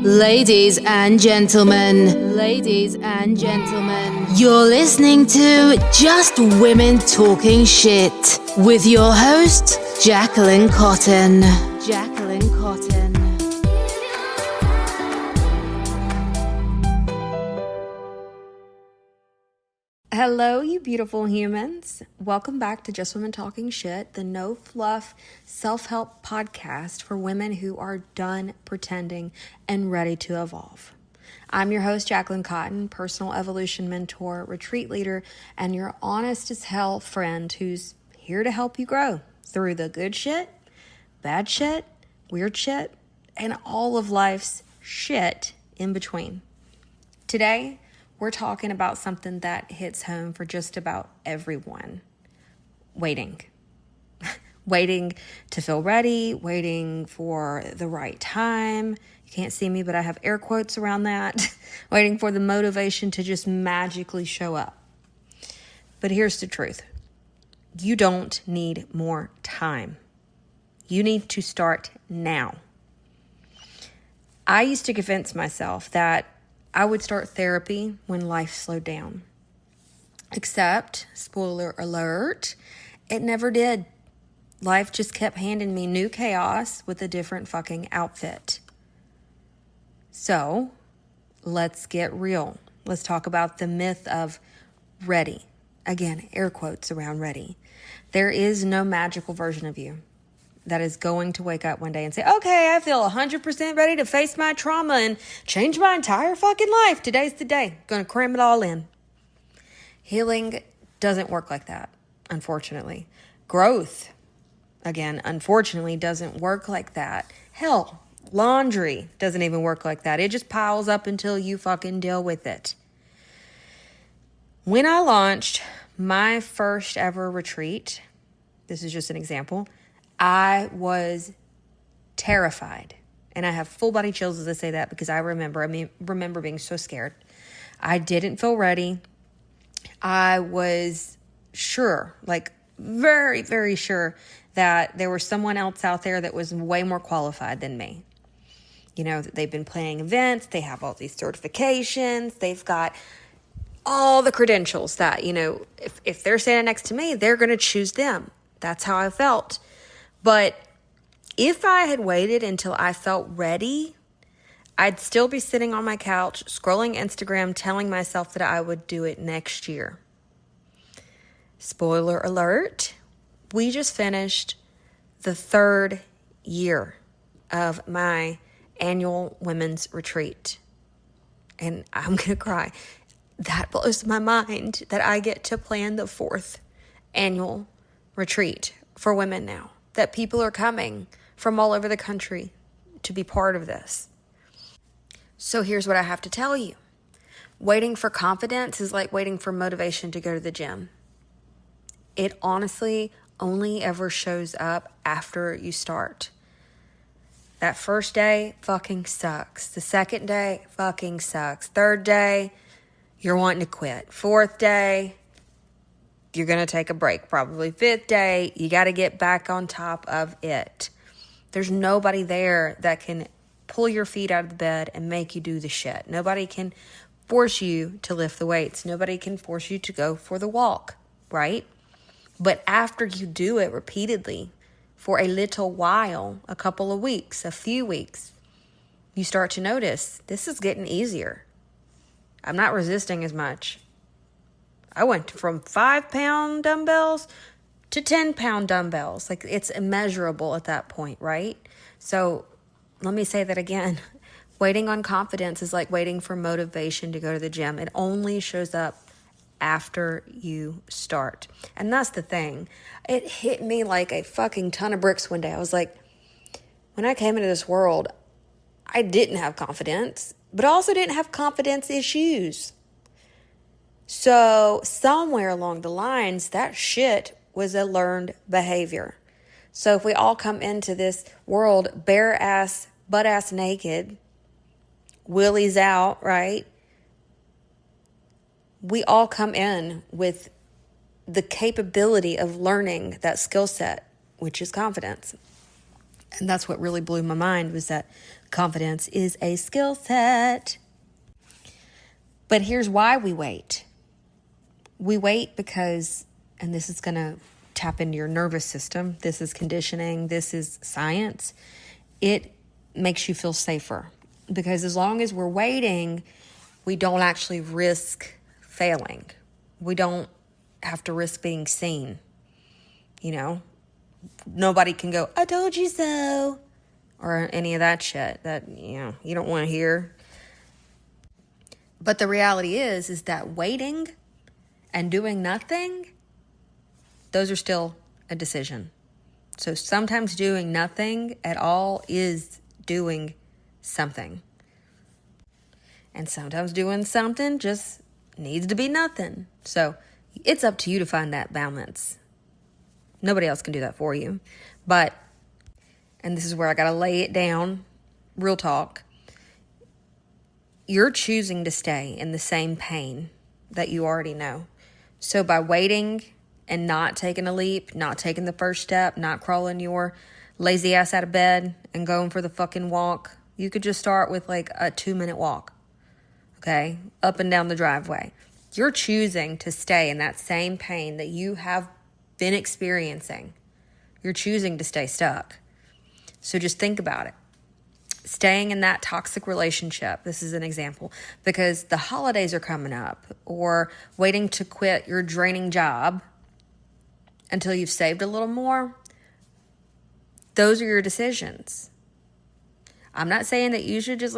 Ladies and gentlemen, you're listening to Just Women Talking Shit with your host, Jacqueline Cotton. Hello, you beautiful humans. Welcome back to Just Women Talking Shit, the no-fluff self-help podcast for women who are done pretending and ready to evolve. I'm your host, Jacqueline Cotton, personal evolution mentor, retreat leader, and your honest as hell friend who's here to help you grow through the good shit, bad shit, weird shit, and all of life's shit in between. Today, we're talking about something that hits home for just about everyone. Waiting. Waiting to feel ready, waiting for the right time. You can't see me, but I have air quotes around that. Waiting for the motivation to just magically show up. But here's the truth. You don't need more time. You need to start now. I used to convince myself that I would start therapy when life slowed down. Except, spoiler alert, it never did. Life just kept handing me new chaos with a different fucking outfit. So, let's get real. Let's talk about the myth of ready. Again, air quotes around ready. There is no magical version of you that is going to wake up one day and say, okay, I feel 100% ready to face my trauma and change my entire fucking life. Today's the day. Gonna cram it all in. Healing doesn't work like that, unfortunately. Growth, again, unfortunately, doesn't work like that. Hell, laundry doesn't even work like that. It just piles up until you fucking deal with it. When I launched my first ever retreat, this is just an example, I was terrified. And I have full body chills as I say that because I remember being so scared. I didn't feel ready. I was sure, like very, very sure that there was someone else out there that was way more qualified than me. You know, they've been planning events. They have all these certifications. They've got all the credentials that, you know, if they're standing next to me, they're going to choose them. That's how I felt. But if I had waited until I felt ready, I'd still be sitting on my couch, scrolling Instagram, telling myself that I would do it next year. Spoiler alert, we just finished the 3rd year of my annual women's retreat. And I'm going to cry. That blows my mind that I get to plan the 4th annual retreat for women now. That people are coming from all over the country to be part of this. So here's what I have to tell you. Waiting for confidence is like waiting for motivation to go to the gym. It honestly only ever shows up after you start. That first day fucking sucks. The second day fucking sucks. Third day, you're wanting to quit. Fourth day, you're going to take a break. Probably 5th day, you got to get back on top of it. There's nobody there that can pull your feet out of the bed and make you do the shit. Nobody can force you to lift the weights. Nobody can force you to go for the walk, right? But after you do it repeatedly for a little while, a couple of weeks, a few weeks, you start to notice this is getting easier. I'm not resisting as much. I went from 5-pound dumbbells to 10-pound dumbbells. Like, it's immeasurable at that point, right? So let me say that again. Waiting on confidence is like waiting for motivation to go to the gym. It only shows up after you start. And that's the thing. It hit me like a fucking ton of bricks one day. I was like, when I came into this world, I didn't have confidence, but I also didn't have confidence issues. So somewhere along the lines, that shit was a learned behavior. So if we all come into this world bare ass, butt ass naked, willies out, right? We all come in with the capability of learning that skill set, which is confidence. And that's what really blew my mind, was that confidence is a skill set. But here's why we wait. We wait because, and this is going to tap into your nervous system. This is conditioning. This is science. It makes you feel safer. Because as long as we're waiting, we don't actually risk failing. We don't have to risk being seen. You know? Nobody can go, I told you so. Or any of that shit that, you don't want to hear. But the reality is that waiting and doing nothing, those are still a decision. So sometimes doing nothing at all is doing something. And sometimes doing something just needs to be nothing. So it's up to you to find that balance. Nobody else can do that for you. But, and this is where I got to lay it down, real talk, you're choosing to stay in the same pain that you already know. So by waiting and not taking a leap, not taking the first step, not crawling your lazy ass out of bed and going for the fucking walk, you could just start with like a 2-minute walk, okay? Up and down the driveway. You're choosing to stay in that same pain that you have been experiencing. You're choosing to stay stuck. So just think about it. Staying in that toxic relationship, this is an example, because the holidays are coming up, or waiting to quit your draining job until you've saved a little more, those are your decisions. I'm not saying that you should just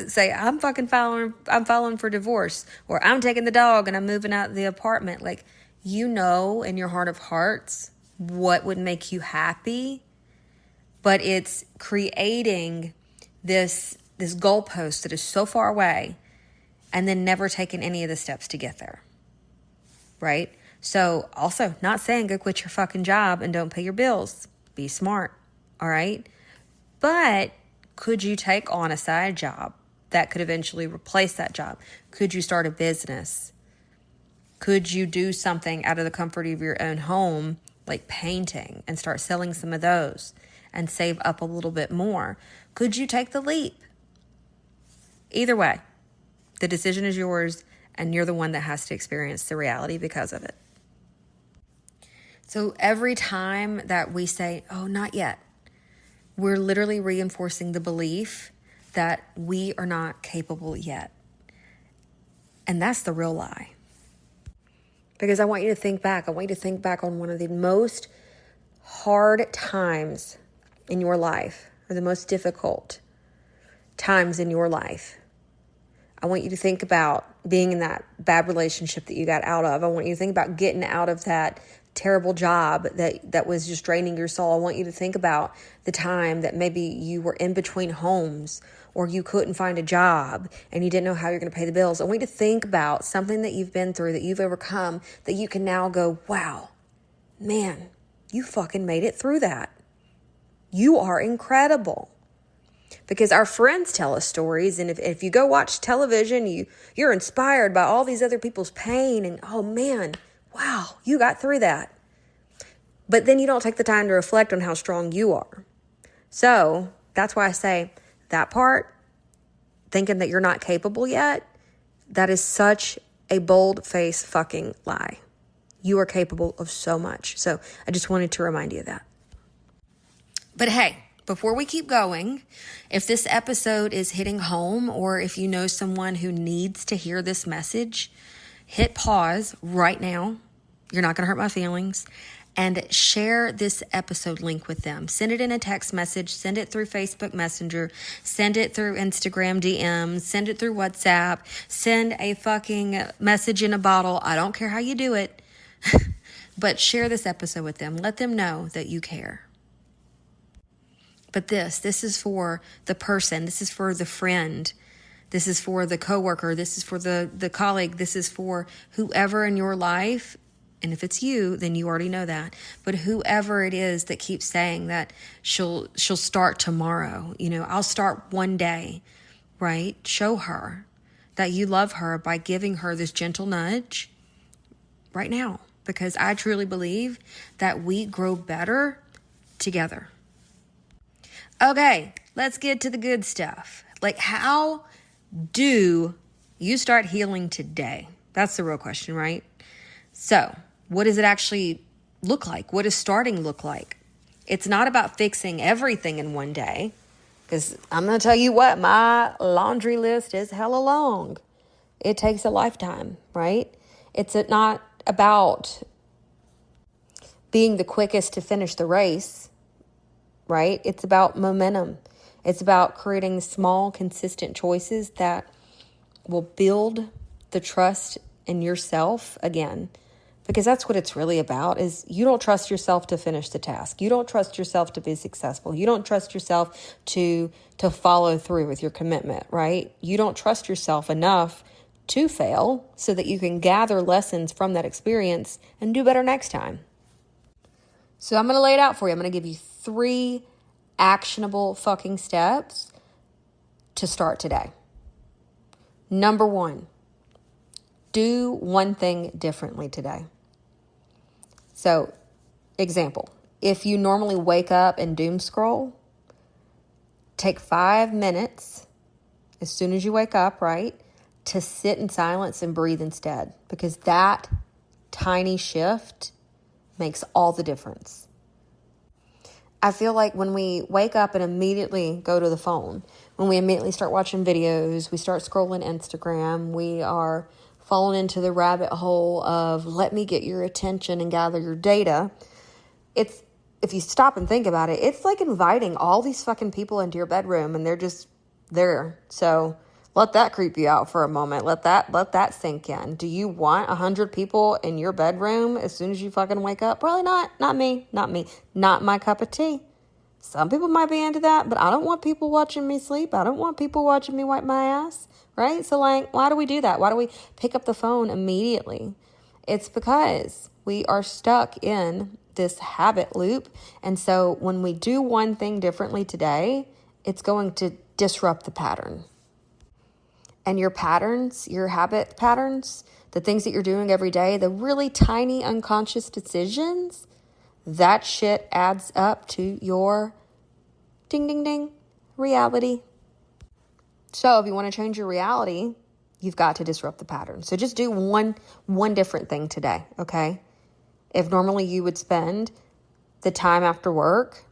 say, I'm filing for divorce, or I'm taking the dog and I'm moving out of the apartment. Like, in your heart of hearts what would make you happy, but it's creating this goalpost that is so far away and then never taking any of the steps to get there, right? So also, not saying go quit your fucking job and don't pay your bills. Be smart, all right? But could you take on a side job that could eventually replace that job? Could you start a business? Could you do something out of the comfort of your own home, like painting, and start selling some of those and save up a little bit more? Could you take the leap? Either way, the decision is yours, and you're the one that has to experience the reality because of it. So every time that we say, oh, not yet, we're literally reinforcing the belief that we are not capable yet. And that's the real lie. Because I want you to think back. I want you to think back on one of the most hard times in your life, or the most difficult times in your life. I want you to think about being in that bad relationship that you got out of. I want you to think about getting out of that terrible job that was just draining your soul. I want you to think about the time that maybe you were in between homes, or you couldn't find a job and you didn't know how you're going to pay the bills. I want you to think about something that you've been through, that you've overcome, that you can now go, wow, man, you fucking made it through that. You are incredible. Because our friends tell us stories, and if you go watch television, you're inspired by all these other people's pain, and oh man, wow, you got through that. But then you don't take the time to reflect on how strong you are. So that's why I say that part, thinking that you're not capable yet, that is such a bold-faced fucking lie. You are capable of so much. So I just wanted to remind you of that. But hey, before we keep going, if this episode is hitting home, or if you know someone who needs to hear this message, hit pause right now. You're not going to hurt my feelings. And share this episode link with them. Send it in a text message. Send it through Facebook Messenger. Send it through Instagram DMs. Send it through WhatsApp. Send a fucking message in a bottle. I don't care how you do it. But share this episode with them. Let them know that you care. But this is for the person. This is for the friend. This is for the coworker. This is for the colleague. This is for whoever in your life. And if it's you, then you already know that. But whoever it is that keeps saying that she'll start tomorrow, I'll start one day, right? Show her that you love her by giving her this gentle nudge right now. Because I truly believe that we grow better together. Okay, let's get to the good stuff. Like, how do you start healing today? That's the real question, right? So, what does it actually look like? What does starting look like? It's not about fixing everything in one day, because I'm going to tell you what, my laundry list is hella long. It takes a lifetime, right? It's not about being the quickest to finish the race, right? It's about momentum. It's about creating small, consistent choices that will build the trust in yourself again. Because that's what it's really about, is you don't trust yourself to finish the task. You don't trust yourself to be successful. You don't trust yourself to follow through with your commitment, right? You don't trust yourself enough to fail so that you can gather lessons from that experience and do better next time. So I'm going to lay it out for you. I'm going to give you 3 actionable fucking steps to start today. Number 1, do one thing differently today. So, example, if you normally wake up and doom scroll, take 5 minutes as soon as you wake up, right, to sit in silence and breathe instead, because that tiny shift makes all the difference. I feel like when we wake up and immediately go to the phone, when we immediately start watching videos, we start scrolling Instagram, we are falling into the rabbit hole of let me get your attention and gather your data. It's, if you stop and think about it, it's like inviting all these fucking people into your bedroom and they're just there. So let that creep you out for a moment. Let that sink in. Do you want 100 people in your bedroom as soon as you fucking wake up? Probably not. Not me. Not my cup of tea. Some people might be into that, but I don't want people watching me sleep. I don't want people watching me wipe my ass, right? So like, why do we do that? Why do we pick up the phone immediately? It's because we are stuck in this habit loop. And so when we do one thing differently today, it's going to disrupt the pattern. And your patterns, your habit patterns, the things that you're doing every day, the really tiny unconscious decisions, that shit adds up to your ding, ding, ding reality. So if you want to change your reality, you've got to disrupt the pattern. So just do one different thing today, okay? If normally you would spend the time after work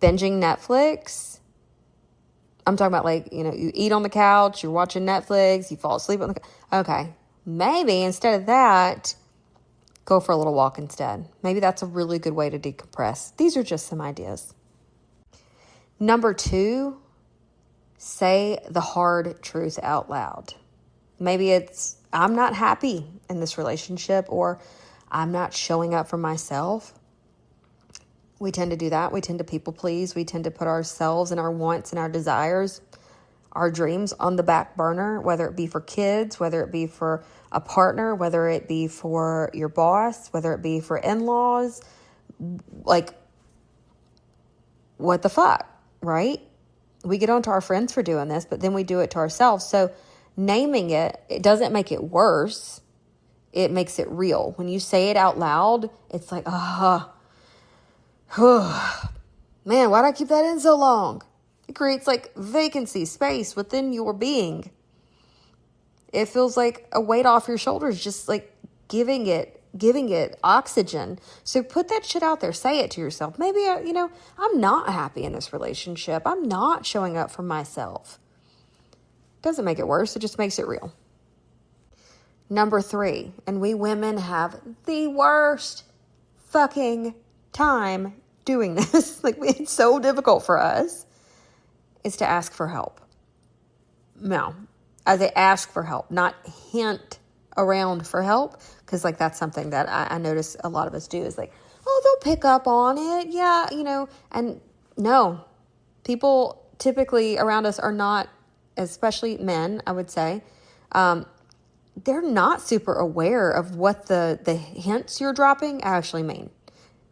binging Netflix, I'm talking about like, you eat on the couch, you're watching Netflix, you fall asleep on the couch. Okay, maybe instead of that, go for a little walk instead. Maybe that's a really good way to decompress. These are just some ideas. Number 2, say the hard truth out loud. Maybe it's, I'm not happy in this relationship, or I'm not showing up for myself. We tend to do that. We tend to people please. We tend to put ourselves and our wants and our desires, our dreams on the back burner, whether it be for kids, whether it be for a partner, whether it be for your boss, whether it be for in-laws. Like, what the fuck, right? We get on to our friends for doing this, but then we do it to ourselves. So naming it doesn't make it worse. It makes it real. When you say it out loud, it's like, man, why'd I keep that in so long? It creates like vacancy, space within your being. It feels like a weight off your shoulders, just like giving it oxygen. So put that shit out there. Say it to yourself. Maybe, I'm not happy in this relationship. I'm not showing up for myself. Doesn't make it worse. It just makes it real. Number 3, and we women have the worst fucking time doing this. Like, it's so difficult for us, is to ask for help. No, as I ask for help, not hint around for help. Because like, that's something that I notice a lot of us do, is like, oh, they'll pick up on it. Yeah. And no, people typically around us are not, especially men, I would say, they're not super aware of what the hints you're dropping actually mean.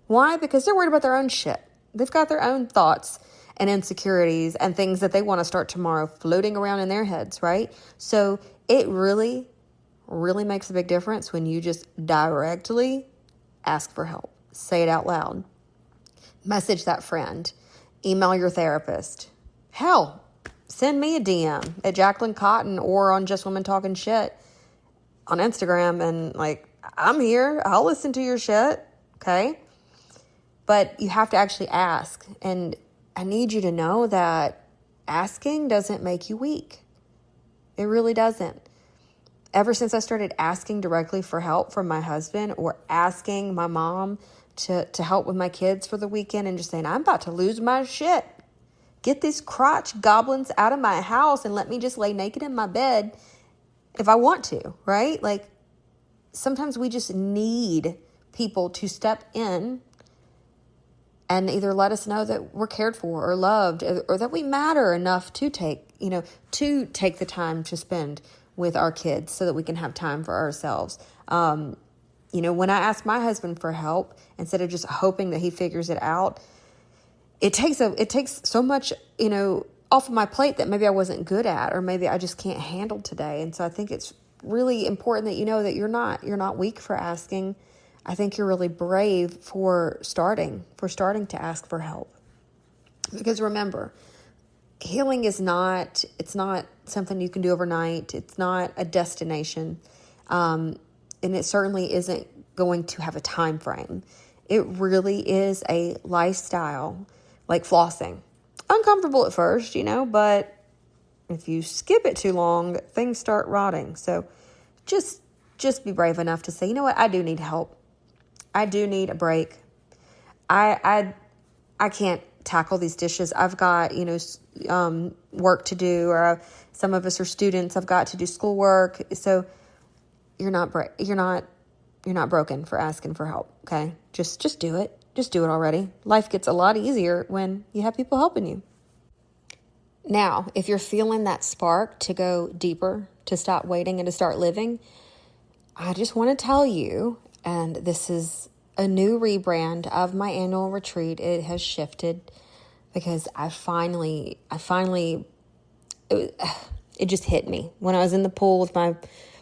Why? Because they're worried about their own shit. They've got their own thoughts and insecurities and things that they want to start tomorrow floating around in their heads, right? So it really, really makes a big difference when you just directly ask for help. Say it out loud. Message that friend. email your therapist. Hell, send me a DM at Jacqueline Cotton or on Just Women Talking Shit on Instagram, and like, I'm here. I'll listen to your shit, okay? But you have to actually ask, and I need you to know that asking doesn't make you weak. It really doesn't. Ever since I started asking directly for help from my husband, or asking my mom to help with my kids for the weekend, and just saying, I'm about to lose my shit. Get these crotch goblins out of my house and let me just lay naked in my bed if I want to, right? Like, sometimes we just need people to step in and either let us know that we're cared for or loved, or that we matter enough to take the time to spend with our kids so that we can have time for ourselves. When I ask my husband for help, instead of just hoping that he figures it out, it takes so much, off of my plate that maybe I wasn't good at, or maybe I just can't handle today. And so I think it's really important that you know that you're not weak for asking. I think you're really brave for starting to ask for help. Because remember, healing it's not something you can do overnight. It's not a destination. And it certainly isn't going to have a time frame. It really is a lifestyle, like flossing. Uncomfortable at first, but if you skip it too long, things start rotting. So just be brave enough to say, you know what, I do need help. I do need a break. I can't tackle these dishes. I've got, work to do, or some of us are students. I've got to do schoolwork. So you're not broken for asking for help. Okay. Just do it. Just do it already. Life gets a lot easier when you have people helping you. Now, if you're feeling that spark to go deeper, to stop waiting and to start living, I just want to tell you, and this is a new rebrand of my annual retreat. It has shifted because it just hit me when I was in the pool with my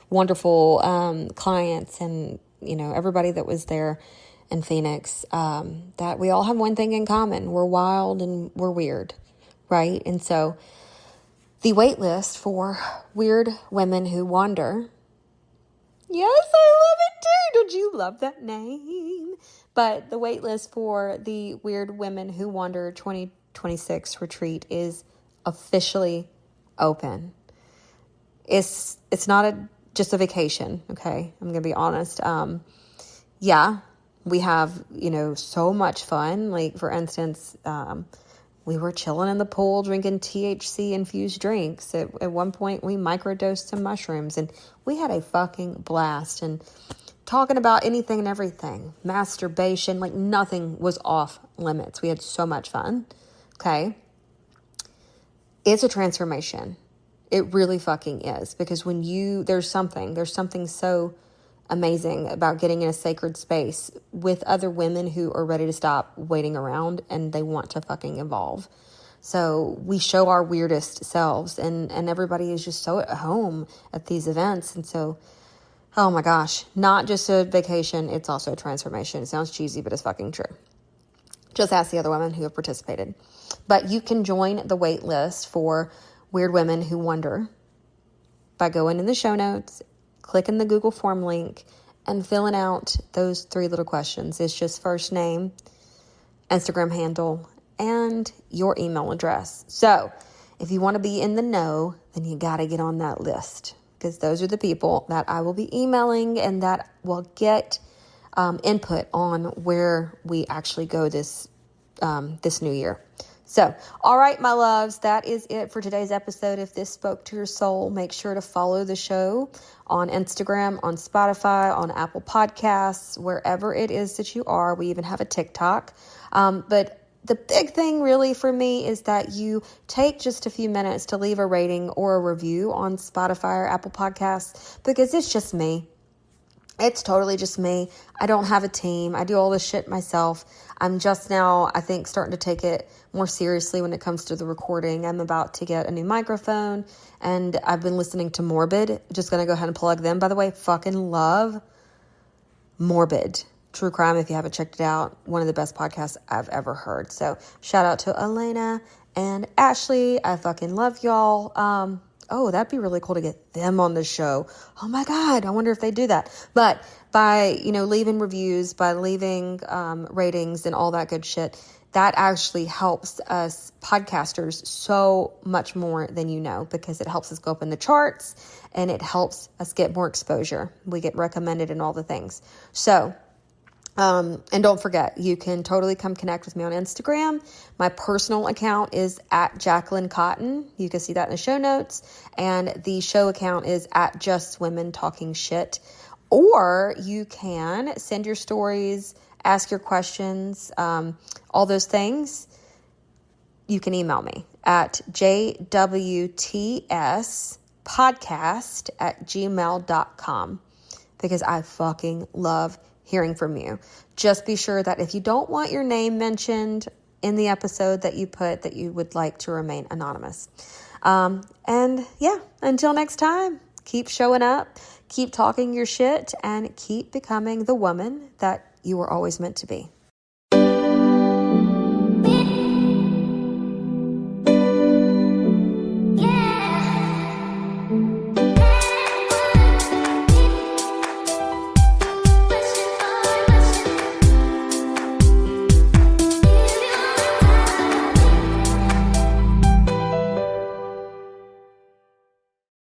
wonderful clients and, everybody that was there in Phoenix, that we all have one thing in common. We're wild and we're weird, right? And so the wait list for weird women who wander. Yes, I love it too. Don't you love that name? But the wait list for the Weird Women Who Wander 2026 retreat is officially open. It's not just a vacation, okay? I'm going to be honest. We have, so much fun. Like, for instance, we were chilling in the pool drinking THC-infused drinks. At one point, we microdosed some mushrooms, and we had a fucking blast. And talking about anything and everything. Masturbation, like nothing was off limits. We had so much fun, okay? It's a transformation. It really fucking is. Because when there's something so amazing about getting in a sacred space with other women who are ready to stop waiting around and they want to fucking evolve. So we show our weirdest selves, and everybody is just so at home at these events. And so, oh my gosh, not just a vacation, it's also a transformation. It sounds cheesy, but it's fucking true. Just ask the other women who have participated. But you can join the wait list for Weird Women Who Wonder by going in the show notes, clicking the Google form link, and filling out those 3 little questions. It's just first name, Instagram handle, and your email address. So if you want to be in the know, then you got to get on that list, because those are the people that I will be emailing and that will get input on where we actually go this new year. So, all right, my loves, that is it for today's episode. If this spoke to your soul, make sure to follow the show on Instagram, on Spotify, on Apple Podcasts, wherever it is that you are. We even have a TikTok. But the big thing really for me is that you take just a few minutes to leave a rating or a review on Spotify or Apple Podcasts, because it's just me. It's totally just me. I don't have a team. I do all this shit myself. I'm just now, I think, starting to take it more seriously when it comes to the recording. I'm about to get a new microphone, and I've been listening to Morbid. Just going to go ahead and plug them. By the way, fucking love Morbid. true crime. If you haven't checked it out, one of the best podcasts I've ever heard. So shout out to Elena and Ashley. I fucking love y'all. Oh, that'd be really cool to get them on the show. Oh my God, I wonder if they do that. But by, leaving reviews, by leaving ratings and all that good shit, that actually helps us podcasters so much more than you know, because it helps us go up in the charts and it helps us get more exposure. We get recommended and all the things. So, and don't forget, you can totally come connect with me on Instagram. My personal account is at Jacqueline Cotton. You can see that in the show notes. And the show account is at Just Women Talking Shit. Or you can send your stories, ask your questions, all those things. You can email me at jwtspodcast@gmail.com, because I fucking love hearing from you. Just be sure that if you don't want your name mentioned in the episode, that you put that you would like to remain anonymous. And yeah, until next time, keep showing up, keep talking your shit, and keep becoming the woman that you were always meant to be.